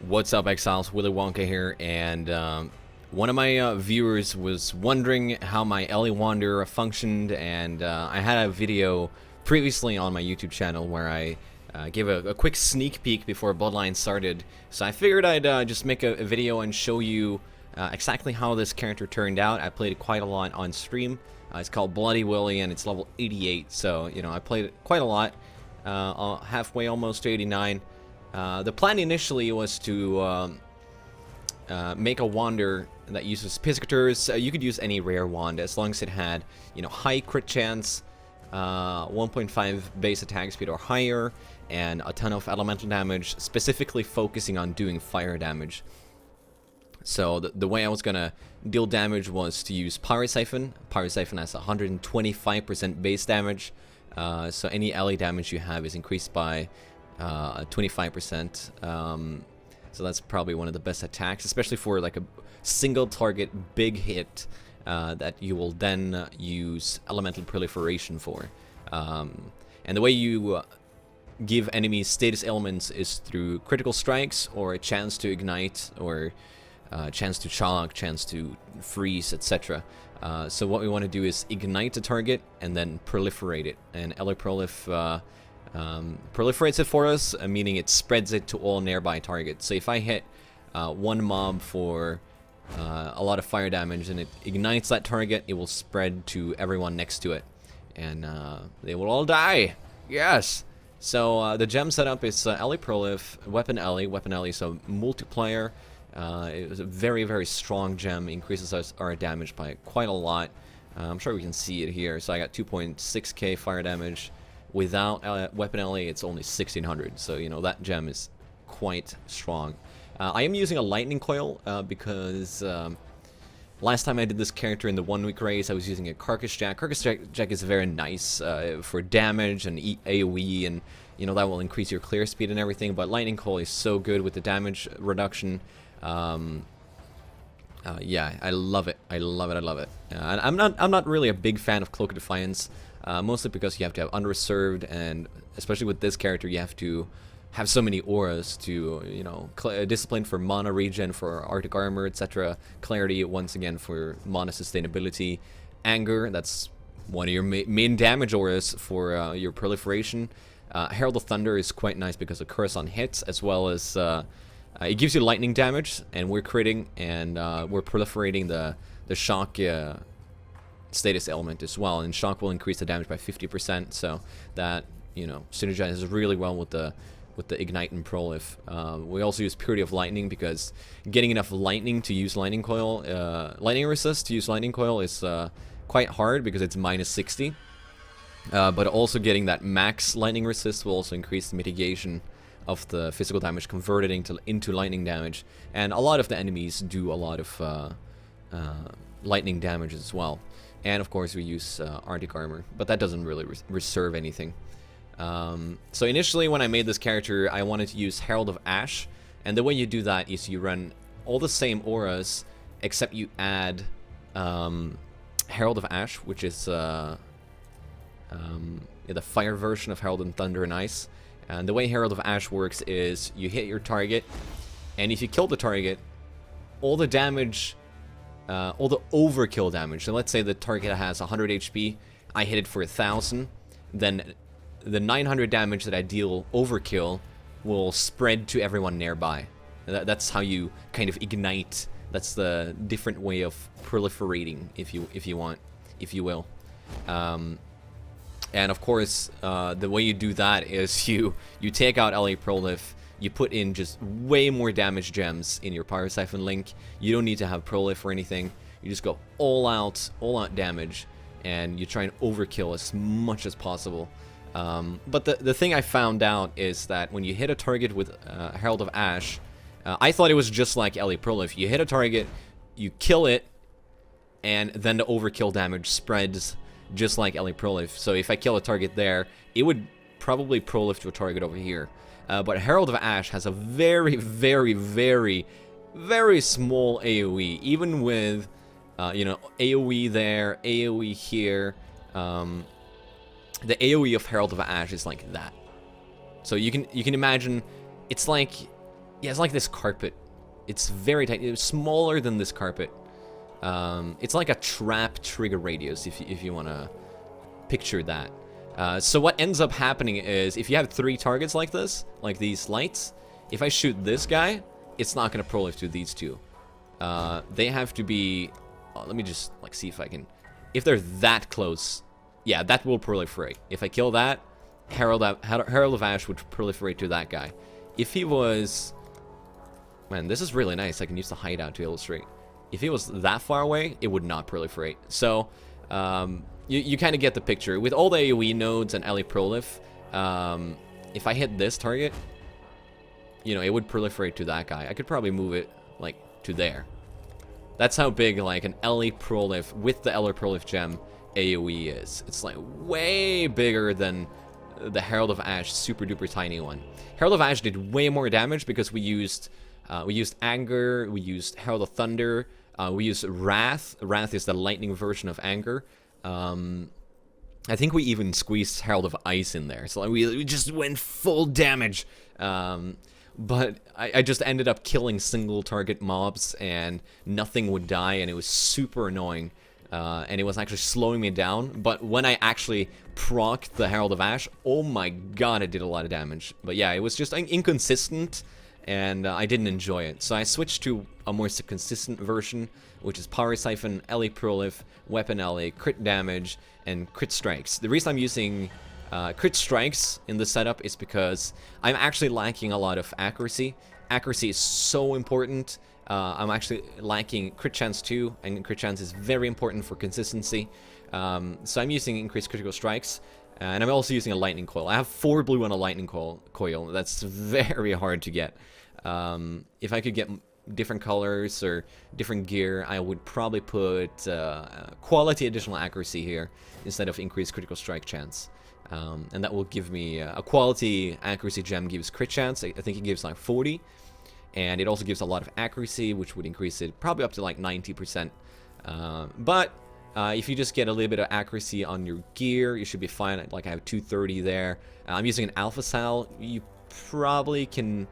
What's up, Exiles? Willy Wonka here, and one of my viewers was wondering how my Ellie Wander functioned, and I had a video previously on my YouTube channel where I gave a quick sneak peek before Bloodline started, so I figured I'd just make a video and show you exactly how this character turned out. I played it quite a lot on stream. It's called Bloody Willy, and it's level 88, so, you know, I played it quite a lot, halfway almost to 89. The plan initially was to make a wander that uses Piscators. You could use any rare wand as long as it had, you know, high crit chance, 1.5 base attack speed or higher, and a ton of elemental damage, specifically focusing on doing fire damage. So the way I was gonna deal damage was to use Power Siphon. Power Siphon has 125% base damage, so any ally damage you have is increased by 25%. So that's probably one of the best attacks, especially for like a single target big hit that you will then use elemental proliferation for. And the way you give enemies status elements is through critical strikes or a chance to ignite or chance to shock, chance to freeze, etc. So what we want to do is ignite the target and then proliferate it. And Ellie Prolif proliferates it for us, meaning it spreads it to all nearby targets. So if I hit one mob for a lot of fire damage and it ignites that target, it will spread to everyone next to it, and they will all die. Yes. So the gem setup is Ellie Prolif, Weapon Ellie. Weapon Ellie is a multiplayer. It was a very, very strong gem. Increases our damage by quite a lot. I'm sure we can see it here. So I got 2.6k fire damage. Without Weapon Ellie, it's only 1600, so, you know, that gem is quite strong. I am using a Lightning Coil because last time I did this character in the 1 week race, I was using a Carcass Jack. Carcass Jack is very nice for damage and AoE, and, you know, that will increase your clear speed and everything, but Lightning Coil is so good with the damage reduction. Yeah, I love it. I love it. I love it. And I'm not really a big fan of Cloak of Defiance. Mostly because you have to have unreserved, and especially with this character, you have to have so many auras to, you know, discipline for mana regen, for Arctic Armor, etc. Clarity, once again, for mana sustainability. Anger, that's one of your main damage auras for your proliferation. Herald of Thunder is quite nice because of Curse on hits, as well as it gives you lightning damage, and we're critting, and we're proliferating the shock status element as well, and shock will increase the damage by 50%, so that, you know, synergizes really well with the ignite and prolif. We also use Purity of Lightning because getting enough lightning to use lightning coil, lightning resist to use lightning coil is quite hard because it's minus 60. But also getting that max lightning resist will also increase the mitigation of the physical damage converted into lightning damage, and a lot of the enemies do a lot of lightning damage as well. And of course we use Arctic Armor, but that doesn't really reserve anything. So initially when I made this character, I wanted to use Herald of Ash, and the way you do that is you run all the same auras, except you add Herald of Ash, which is yeah, the fire version of Herald and Thunder and Ice. And the way Herald of Ash works is you hit your target, and if you kill the target, all the damage, all the overkill damage, so let's say the target has 100 HP, I hit it for 1000, then the 900 damage that I deal overkill will spread to everyone nearby. That's how you kind of ignite. That's the different way of proliferating, if you will. And of course, the way you do that is you take out Ellie Prolif, you put in just way more damage gems in your Power Siphon link. You don't need to have Prolif or anything. You just go all out damage, and you try and overkill as much as possible. But the thing I found out is that when you hit a target with Herald of Ash, I thought it was just like Ellie Prolif. You hit a target, you kill it, and then the overkill damage spreads just like Ellie Prolif. So if I kill a target there, it would probably prolif to a target over here. But Herald of Ash has a very, very, very, very small AoE, even with, you know, AoE there, AoE here. The AoE of Herald of Ash is like that. So you can imagine, it's like Yeah, it's like this carpet. It's very tiny. It's smaller than this carpet. It's like a trap trigger radius, if you want to picture that. So what ends up happening is, if you have 3 targets like this, like these lights, if I shoot this guy, it's not going to prolif to these 2. They have to be... let me just like see if I can... If they're that close, yeah, that will proliferate. If I kill that, Herald of Ash would proliferate to that guy. If he was... Man, this is really nice. I can use the hideout to illustrate. If he was that far away, it would not proliferate. So, you kind of get the picture. With all the AoE nodes and LE prolif, if I hit this target, you know, it would proliferate to that guy. I could probably move it, like, to there. That's how big, like, an LE prolif with the LE prolif gem AoE is. It's, like, way bigger than the Herald of Ash super duper tiny one. Herald of Ash did way more damage because we used Anger, we used Herald of Thunder, we used Wrath. Wrath is the lightning version of Anger. I think we even squeezed Herald of Ice in there. So like, we just went full damage. But I just ended up killing single target mobs and nothing would die and it was super annoying. And it was actually slowing me down. But when I actually procced the Herald of Ash, oh my god, it did a lot of damage. But yeah, it was just inconsistent. And I didn't enjoy it. So I switched to a more consistent version, which is Power Siphon, LE Prolif, Weapon LE, Crit Damage, and Crit Strikes. The reason I'm using Crit Strikes in this setup is because I'm actually lacking a lot of accuracy. Accuracy is so important. I'm actually lacking Crit Chance too, and Crit Chance is very important for consistency. So I'm using Increased Critical Strikes. And I'm also using a lightning coil. I have 4 blue on a lightning coil. That's very hard to get. If I could get different colors or different gear, I would probably put quality additional accuracy here instead of increased critical strike chance. And that will give me a quality accuracy gem gives crit chance. I think it gives like 40. And it also gives a lot of accuracy, which would increase it probably up to like 90%. But if you just get a little bit of accuracy on your gear, you should be fine. Like I have 230 there. I'm using an Alpha Sal. You probably can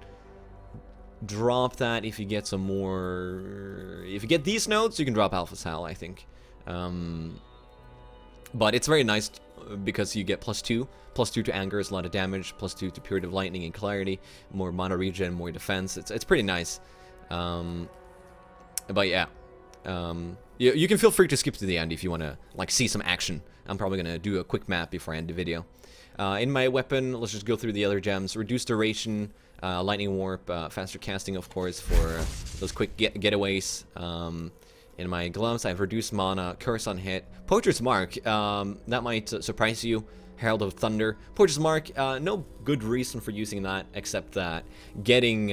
drop that if you get some more... If you get these nodes, you can drop Alpha Sal, I think. But it's very nice because you get +2. +2 to Anger is a lot of damage. +2 to Period of Lightning and Clarity. More mana regen, more defense. It's pretty nice. But yeah. You can feel free to skip to the end if you want to like see some action. I'm probably going to do a quick map before I end the video. In my weapon, let's just go through the other gems. Reduced duration, lightning warp, faster casting, of course, for those quick getaways. In my gloves, I have reduced mana, curse on hit, Poacher's Mark. That might surprise you. Herald of Thunder, Poacher's Mark. No good reason for using that except that getting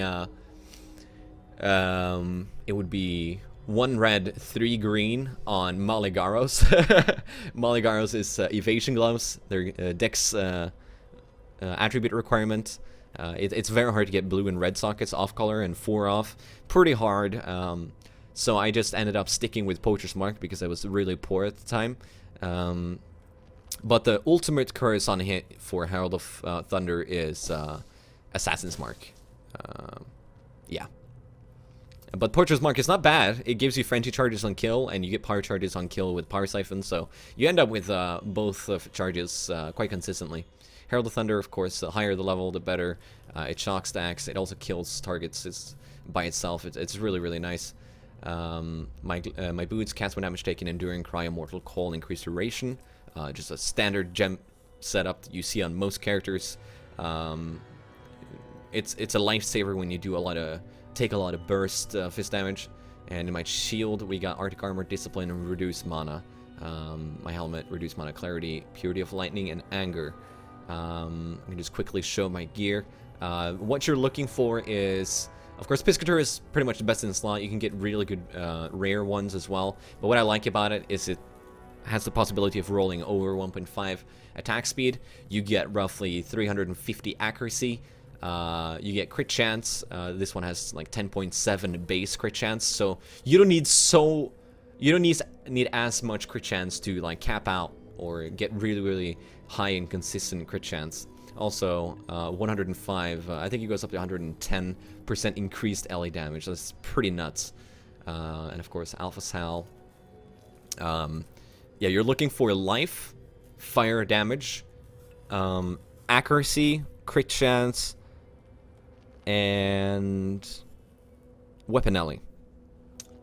it would be 1 red, 3 green on Maligaros. Maligaros is evasion gloves. They're Dex attribute requirement. It's very hard to get blue and red sockets off color and 4 off. Pretty hard. So I just ended up sticking with Poacher's Mark because I was really poor at the time. But the ultimate curse on hit for Herald of Thunder is Assassin's Mark. Yeah. But Poacher's Mark is not bad. It gives you frenzy charges on kill, and you get power charges on kill with Power Siphon, so you end up with both charges quite consistently. Herald of Thunder, of course, the higher the level, the better. It shock stacks. It also kills targets by itself. It's really, really nice. My boots, cast when damage taken, Enduring Cry, Immortal Call, Increased Duration. Just a standard gem setup that you see on most characters. It's a lifesaver when you do take a lot of burst fist damage. And in my shield, we got Arctic Armor, Discipline, and Reduced Mana. My helmet, Reduced Mana, Clarity, Purity of Lightning, and Anger. I can just quickly show my gear. What you're looking for is, of course, Piscator is pretty much the best in the slot. You can get really good rare ones as well. But what I like about it is it has the possibility of rolling over 1.5 attack speed. You get roughly 350 accuracy. You get crit chance. This one has like 10.7 base crit chance, so you don't need as much crit chance to like cap out or get really, really high and consistent crit chance. Also, 105, I think it goes up to 110% increased LA damage. That's pretty nuts. And of course, Alpha Sal. Yeah, you're looking for life, fire damage, accuracy, crit chance, and weapon alley.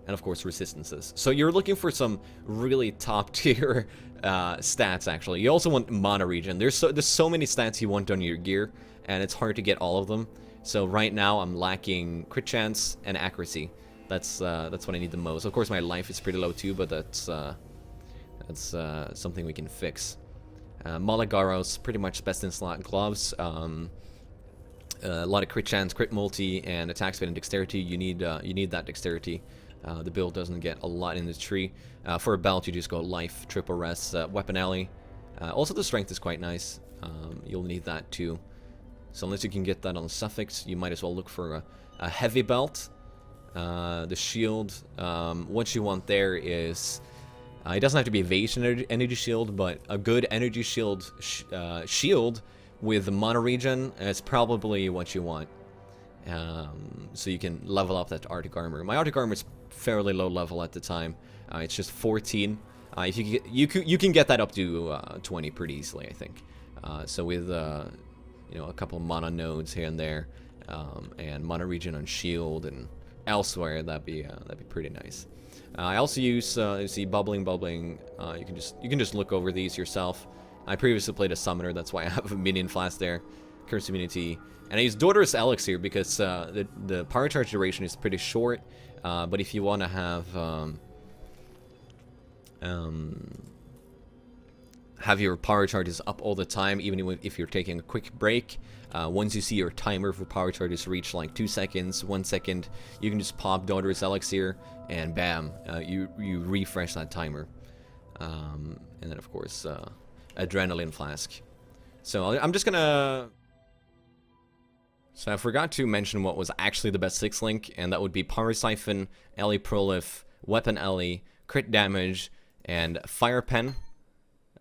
And of course, resistances. So you're looking for some really top tier stats, actually. You also want mana regen. There's so many stats you want on your gear, and it's hard to get all of them. So right now, I'm lacking crit chance and accuracy. That's what I need the most. Of course, my life is pretty low too, but that's something we can fix. Malagaros, pretty much best in slot gloves. A lot of crit chance, crit multi, and attack speed and dexterity. You need that dexterity. The build doesn't get a lot in this tree. For a belt, you just go life, triple rest, weapon alley. Also, the strength is quite nice. You'll need that too. So unless you can get that on suffix, you might as well look for a heavy belt. The shield, what you want there is, it doesn't have to be evasion energy shield, but a good energy shield shield with mana regen is probably what you want. So you can level up that Arctic armor. My Arctic armor is fairly low level at the time. It's just 14. If you can get that up to 20 pretty easily, I think. So with you know, a couple of mana nodes here and there, and mana regen on shield and elsewhere, that'd be pretty nice. I also use you see bubbling. You can just look over these yourself. I previously played a summoner, that's why I have a minion flask there. Curse immunity. And I use Daughter's Elixir because the power charge duration is pretty short. But if you want to have your power charges up all the time, even if you're taking a quick break, once you see your timer for power charges reach like 2 seconds, 1 second, you can just pop Daughter's Elixir, and bam, you refresh that timer. And then of course, Adrenaline Flask. So I'm just gonna... So I forgot to mention what was actually the best 6th link, and that would be Power Siphon, Ellie Prolif, Weapon Ellie, Crit Damage, and Fire Pen.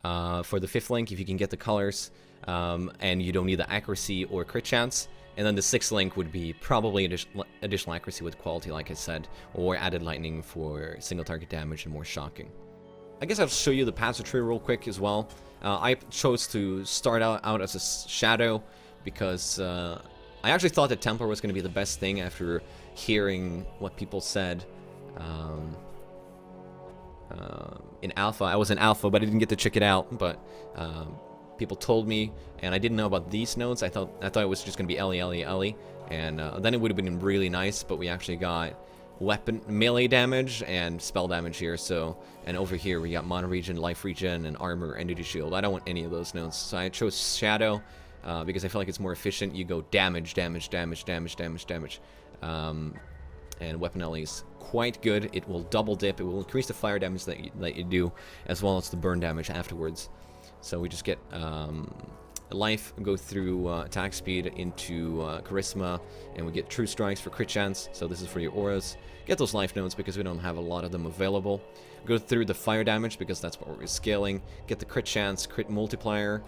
For the 5th link, if you can get the colors, and you don't need the accuracy or crit chance. And then the 6th link would be probably additional accuracy with quality, like I said, or added lightning for single target damage and more shocking. I guess I'll show you the passive tree real quick as well. I chose to start out as a shadow because I actually thought that Templar was going to be the best thing after hearing what people said in Alpha. I was in Alpha, but I didn't get to check it out, but people told me, and I didn't know about these nodes. I thought it was just going to be Ellie, and then it would have been really nice, but we actually got weapon melee damage and spell damage here, so, and over here we got mana regen, life regen, and armor, energy shield. I don't want any of those nodes, so I chose Shadow, because I feel like it's more efficient. You go damage, and weapon alley is quite good. It will double dip, it will increase the fire damage that you do, as well as the burn damage afterwards. So we just get life, go through attack speed into charisma, and we get true strikes for crit chance. So this is for your auras. Get those life nodes because we don't have a lot of them available. Go through the fire damage because that's what we're scaling. Get the crit chance, crit multiplier,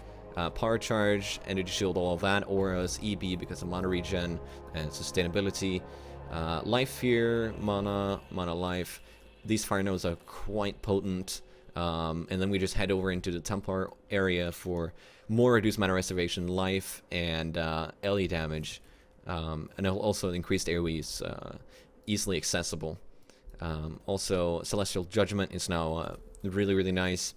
power charge, energy shield, all of that. Auras, EB because of mana regen and sustainability. Life here, mana life. These fire nodes are quite potent. And then we just head over into the Templar area for more reduced mana restoration, life, and LE damage. And also increased AoEs, easily accessible. Also, Celestial Judgment is now really nice.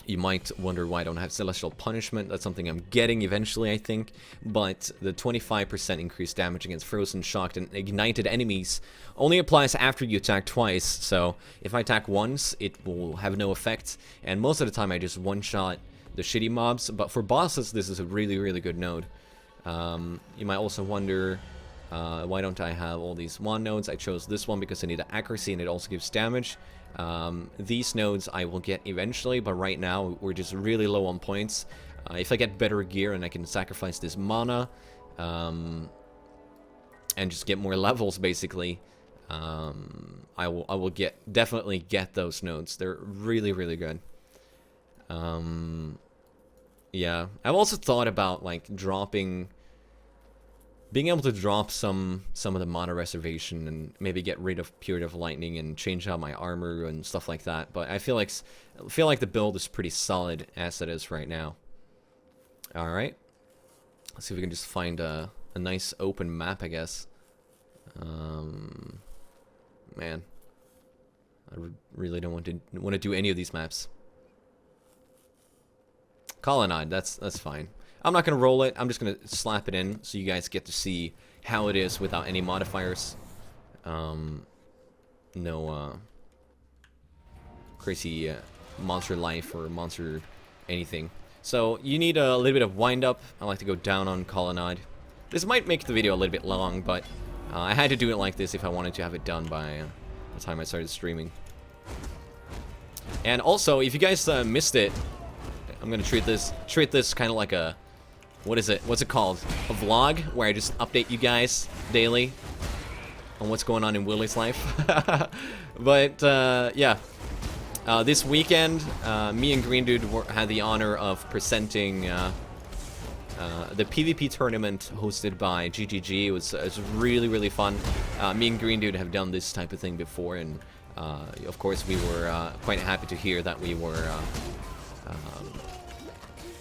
You might wonder why I don't have Celestial Punishment. That's something I'm getting eventually, I think. But the 25% increased damage against frozen, shocked, and ignited enemies only applies after you attack twice. So if I attack once, it will have no effect. And most of the time, I just one-shot the shitty mobs. But for bosses, this is a really good node. You might also wonder, why don't I have all these wand nodes? I chose this one because I need the accuracy and it also gives damage. These nodes I will get eventually, but right now we're just really low on points. If I get better gear and I can sacrifice this mana and just get more levels, basically, I will definitely get those nodes. They're really good. Yeah, I've also thought about like dropping, being able to drop some of the mana reservation and maybe get rid of Period of Lightning and change out my armor and stuff like that. But I feel like the build is pretty solid as it is right now. All right, let's see if we can just find a nice open map, I guess. Man, I really don't want to do any of these maps. Colonnade, that's fine. I'm not gonna roll it. I'm just gonna slap it in so you guys get to see how it is without any modifiers. No crazy monster life or monster anything. So you need a little bit of wind up. I like to go down on Colonnade. This might make the video a little bit long, but I had to do it like this if I wanted to have it done by the time I started streaming. And also, if you guys missed it, I'm gonna treat this kind of like a, what's it called? A vlog where I just update you guys daily on what's going on in Willie's life. But yeah, this weekend, me and Green Dude had the honor of presenting the PvP tournament hosted by GGG. It was really fun. Me and Green Dude have done this type of thing before, and of course we were quite happy to hear that we were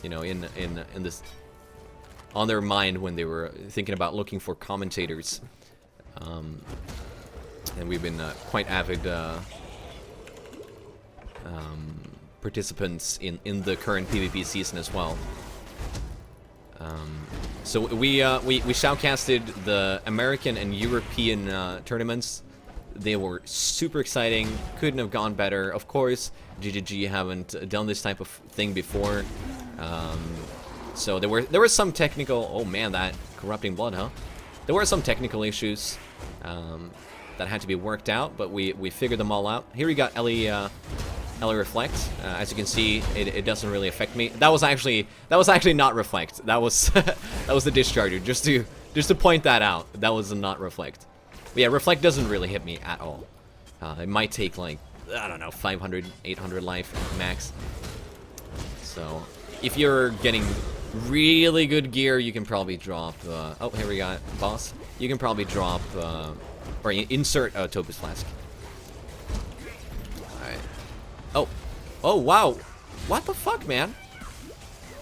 you know, in this, on their mind when they were thinking about looking for commentators. And we've been quite avid participants in the current PvP season as well. So we shoutcasted the American and European tournaments. They were super exciting. Couldn't have gone better. Of course, GGG haven't done this type of thing before. So there were some technical. Oh man, that corrupting blood, huh? There were some technical issues that had to be worked out, but we figured them all out. Here we got Ellie Reflect. As you can see, it doesn't really affect me. That was actually not Reflect. That was that was the Discharger. Just to point that out, that was not Reflect. But yeah, Reflect doesn't really hit me at all. It might take like, I don't know, 500, 800 life max. So if you're getting really good gear, you can probably drop. Oh, here we got boss. You can probably drop or insert a Topaz Flask. Alright. Oh wow. What the fuck, man?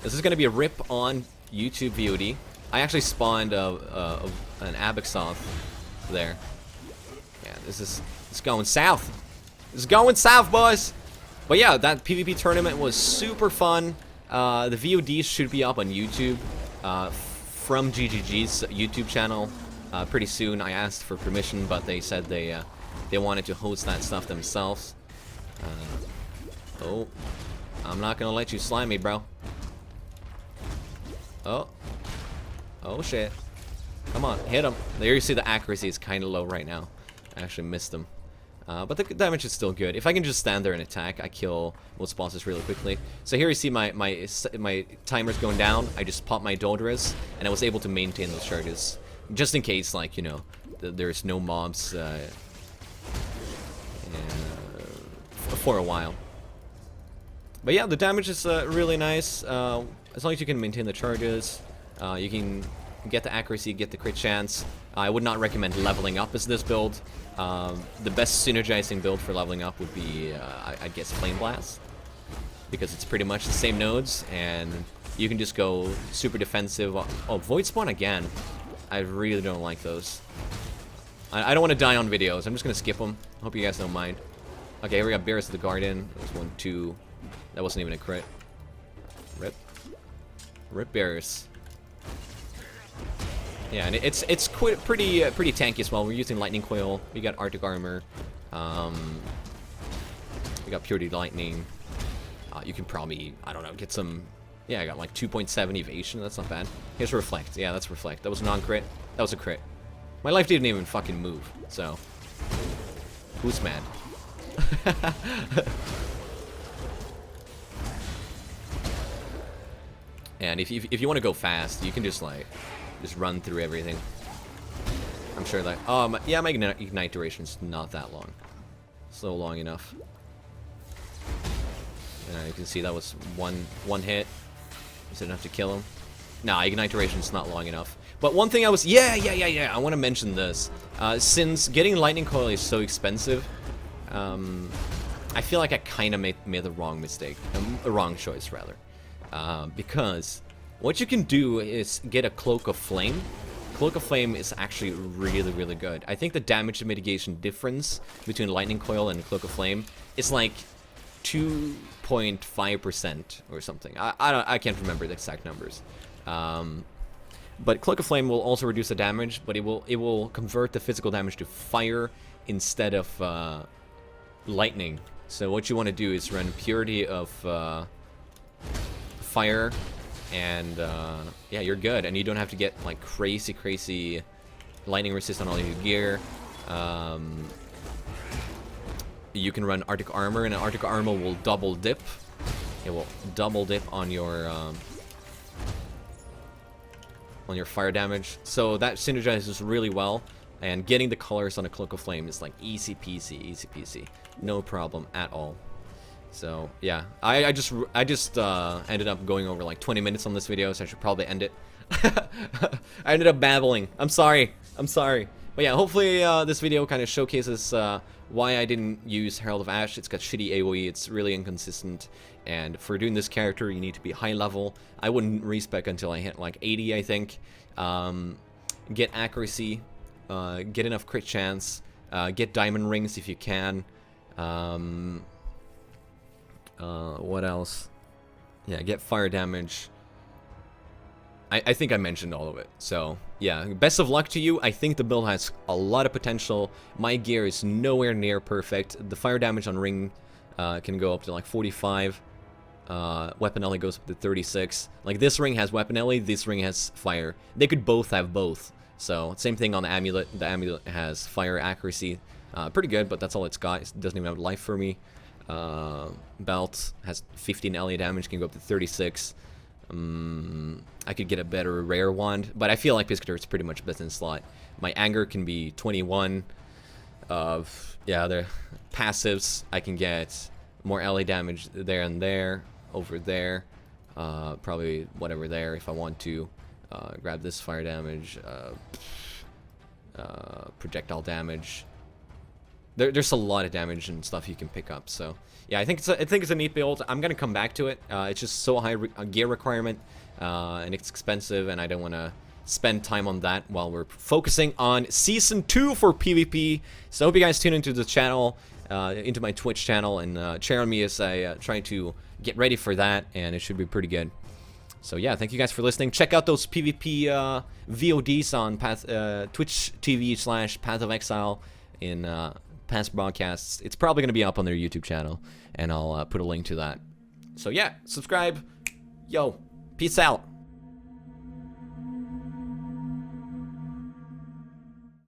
This is gonna be a rip on YouTube VOD. I actually spawned an Abaxoth there. Yeah, this is going south. It's going south, boys. But yeah, that PvP tournament was super fun. The VODs should be up on YouTube from GGG's YouTube channel pretty soon. I asked for permission, but they said they wanted to host that stuff themselves. Oh, I'm not gonna let you slime me, bro. Oh shit. Come on, hit him. There you see the accuracy is kind of low right now. I actually missed him. But the damage is still good. If I can just stand there and attack, I kill most bosses really quickly. So here you see my timer's going down. I just popped my Doldress, and I was able to maintain those charges. Just in case, like, you know, there's no mobs for a while. But yeah, the damage is really nice. As long as you can maintain the charges, you can get the accuracy, get the crit chance. I would not recommend leveling up as this build. The best synergizing build for leveling up would be, I guess, Flame Blast, because it's pretty much the same nodes, and you can just go super defensive. Oh, Void Spawn again. I really don't like those. I don't want to die on videos. I'm just gonna skip them. Hope you guys don't mind. Okay, here we got Bears of the Garden. That was 1, 2. That wasn't even a crit. Rip Bears. Yeah, and it's pretty tanky as well. We're using Lightning Coil. We got Arctic Armor. We got Purity Lightning. You can probably, I don't know, get some. Yeah, I got like 2.7 evasion. That's not bad. Here's Reflect. Yeah, that's Reflect. That was a non-crit. That was a crit. My life didn't even fucking move. So who's mad? And if you want to go fast, you can just like run through everything. I'm sure that yeah, my ignite duration's not that long. So long enough. You can see that was one hit. Is it enough to kill him? Nah, Ignite Duration's not long enough. But one thing I was... Yeah, I want to mention this. Since getting Lightning Coil is so expensive, I feel like I kind of made the wrong mistake. The wrong choice, rather. Because what you can do is get a Cloak of Flame. Cloak of Flame is actually really, really good. I think the damage mitigation difference between Lightning Coil and Cloak of Flame is like 2.5% or something. I can't remember the exact numbers. But Cloak of Flame will also reduce the damage, but it will convert the physical damage to fire instead of lightning. So what you want to do is run Purity of fire, and yeah, you're good, and you don't have to get like crazy lightning resist on all your gear. You can run Arctic Armor, and Arctic Armor will double dip. It will double dip on your fire damage, so that synergizes really well. And getting the colors on a Cloak of Flame is like easy peasy, no problem at all. So yeah, I just ended up going over like 20 minutes on this video, so I should probably end it. I ended up babbling. I'm sorry. But yeah, hopefully this video kind of showcases why I didn't use Herald of Ash. It's got shitty AoE, it's really inconsistent, and for doing this character you need to be high level. I wouldn't respec until I hit like 80, I think. Get accuracy, get enough crit chance, get diamond rings if you can. What else? Yeah, get fire damage. I think I mentioned all of it. So yeah, best of luck to you. I think the build has a lot of potential. My gear is nowhere near perfect. The fire damage on ring can go up to like 45. Weapon Ellie goes up to 36. Like, this ring has Weapon Ellie, this ring has fire. They could both have both. So same thing on the amulet. The amulet has fire accuracy. Pretty good, but that's all it's got. It doesn't even have life for me. Belt has 15 Ellie damage, can go up to 36. I could get a better rare wand, but I feel like Piscator is pretty much best in slot. My anger can be 21. Yeah, the passives, I can get more Ellie damage there and there, over there, probably whatever there if I want to. Grab this fire damage, projectile damage. There's a lot of damage and stuff you can pick up. So yeah, I think it's a neat build. I'm gonna come back to it. It's just so high gear requirement, and it's expensive, and I don't want to spend time on that while we're focusing on Season 2 for PvP. So I hope you guys tune into the channel, into my Twitch channel, and cheer on me as I try to get ready for that, and it should be pretty good. So yeah, thank you guys for listening. Check out those PvP VODs on Twitch TV/Path of Exile in past broadcasts. It's probably going to be up on their YouTube channel, and I'll put a link to that. So yeah, subscribe. Yo, peace out.